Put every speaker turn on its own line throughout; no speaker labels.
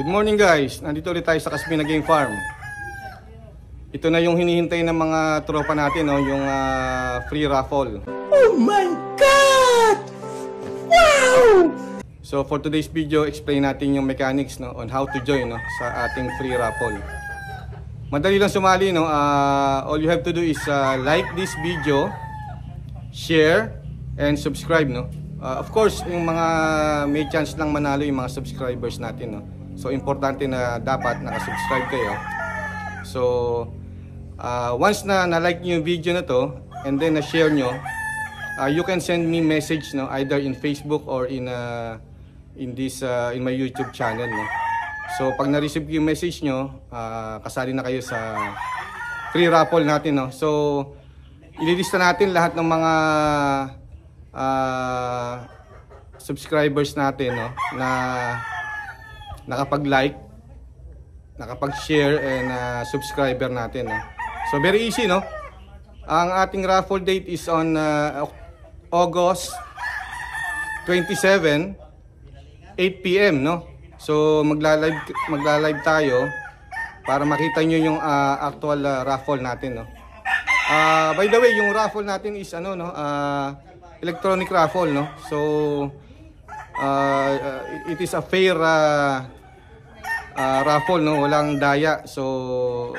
Good morning guys, nandito ulit tayo sa Caspina Game Farm. Ito na yung hinihintay ng mga tropa natin, no? Yung free raffle.
Oh my God! Wow!
So for today's video, explain natin yung mechanics, no? On how to join, no? Sa ating free raffle. Madali lang sumali, no? All you have to do is like this video, share, and subscribe, no? Of course, yung mga may chance lang manalo yung mga subscribers natin, no? So importante na dapat nakasubscribe kayo. So once na na-like niyo yung video na to and then na-share nyo, you can send me message, no, either in Facebook or in my YouTube channel, no. So pag na-receive yung message nyo, kasali na kayo sa free raffle natin, no. So ililista natin lahat ng mga subscribers natin, no, na nakapag-like, nakapag-share, and subscriber natin, no? So very easy, no? Ang ating raffle date is on August 27, 8 PM, no? So magla-live tayo para makita nyo yung actual raffle natin, no? By the way, yung raffle natin is electronic raffle, no? So it is a fair raffle, no? Walang daya. So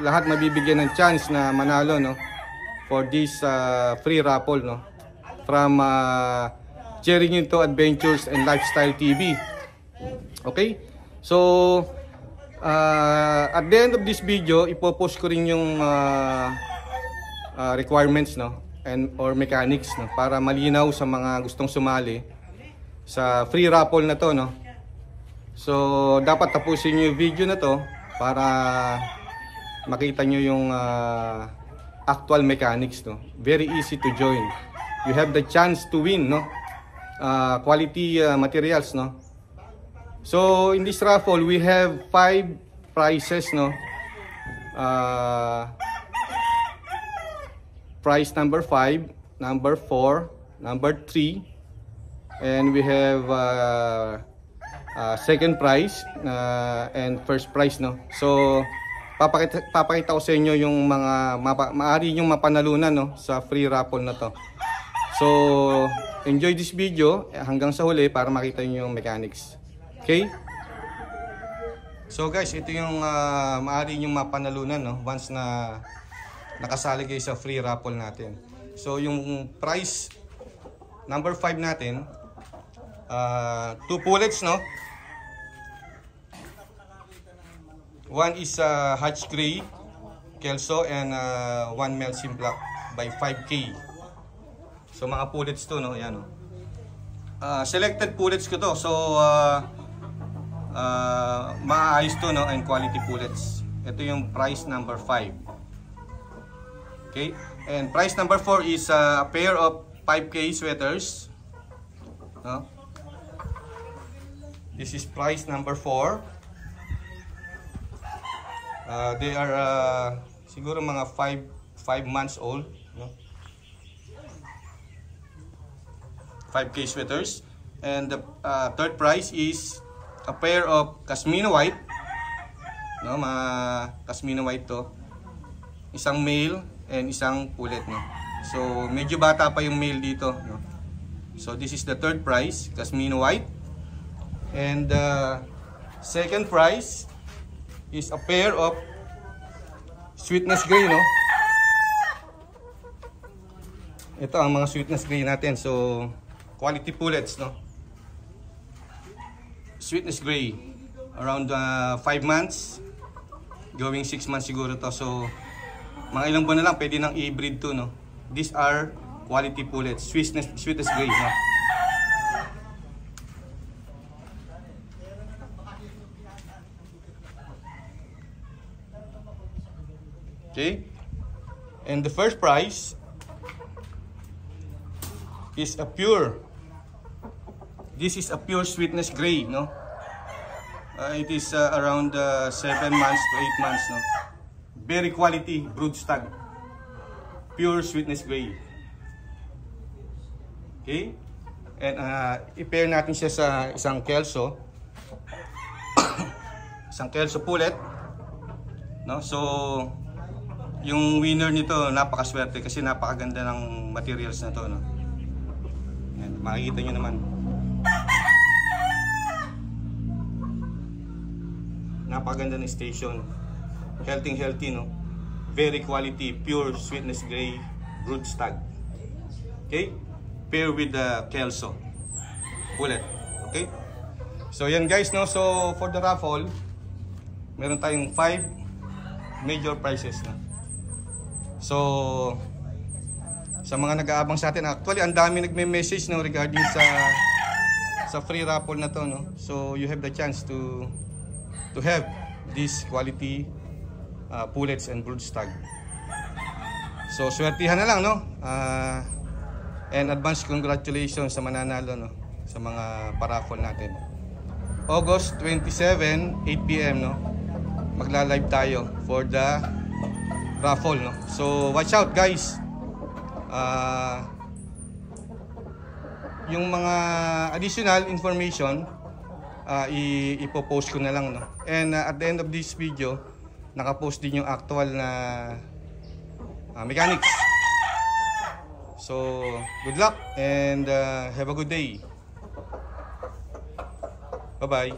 lahat mabibigyan ng chance na manalo, no? For this free raffle, no? From Cherry Newton Adventures and Lifestyle TV. Okay? So at the end of this video, ipopost ko rin yung requirements, no? Or mechanics, no? Para malinaw sa mga gustong sumali sa free raffle na to, no? So dapat tapusin nyo yung video na to para makita nyo yung actual mechanics, no? Very easy to join. You have the chance to win, no? Quality materials, no? So in this raffle we have 5 prizes, no? Prize number 5, number 4, number 3, and we have second prize and first prize, no? So papakita ko sa inyo yung mga maaari yung mapanalunan, no, sa free raffle na to. So enjoy this video hanggang sa huli para makita niyo yung mechanics. Okay? So guys, ito yung maaari yung mapanalunan, no, once na nakasali kayo sa free raffle natin. So yung prize number 5 natin, 2 pullets, no? One is Hatch Gray Kelso and 1 Melsim Black by 5K. So mga pullets to, no? Yan, no? Selected pullets ko to. So maayos to, no? And quality pullets. Ito yung prize number 5. Okay? And prize number 4 is a pair of 5K sweaters, no? This is prize number 4. They are siguro mga 5 months old, no? 5K sweaters. And the third prize is a pair of Casmino white, no? Mga Casmino white to. Isang male and isang pullet, no? So medyo bata pa yung male dito, no? So this is the third prize, Casmino white. And second prize is a pair of Sweetness Gray, no? Ito ang mga Sweetness Gray natin. So quality pullets, no? Sweetness Gray, around 5 months, going 6 months siguro to. So mga ilang buwan na lang pwede nang i-breed to, no? These are quality pullets, Sweetness Gray, no? Okay, and the first prize is a pure. This is a pure Sweetness Gray, no? It is around 7 months to 8 months, no? Very quality brood stag, pure Sweetness Gray. Okay, and i-pair natin siya sa isang Kelso. isang Kelso Pullet, no? So yung winner nito napakaswerte kasi napakaganda ng materials na to, no? Yan, makikita nyo naman. Napakaganda ng station. Healthy, no? Very quality, pure sweetness gray brood stag. Okay? Pair with the Kelso Pullet. Okay? So yan guys, no? So for the raffle, meron tayong 5 major prizes na. So sa mga nag-aabang sa atin, actually ang dami nagme-message, no, regarding sa free raffle na to, no? So you have the chance to have this quality pullets and brood stag. So swertihan na lang, no? And advance congratulations sa mananalo, no, sa mga paraffle natin. August 27, 8 PM, no? Magla-live tayo for the raffle, no? So watch out guys. Yung mga additional information ipopost ko na lang, no? And at the end of this video, nakapost din yung actual na mechanics. So good luck and have a good day. Bye bye.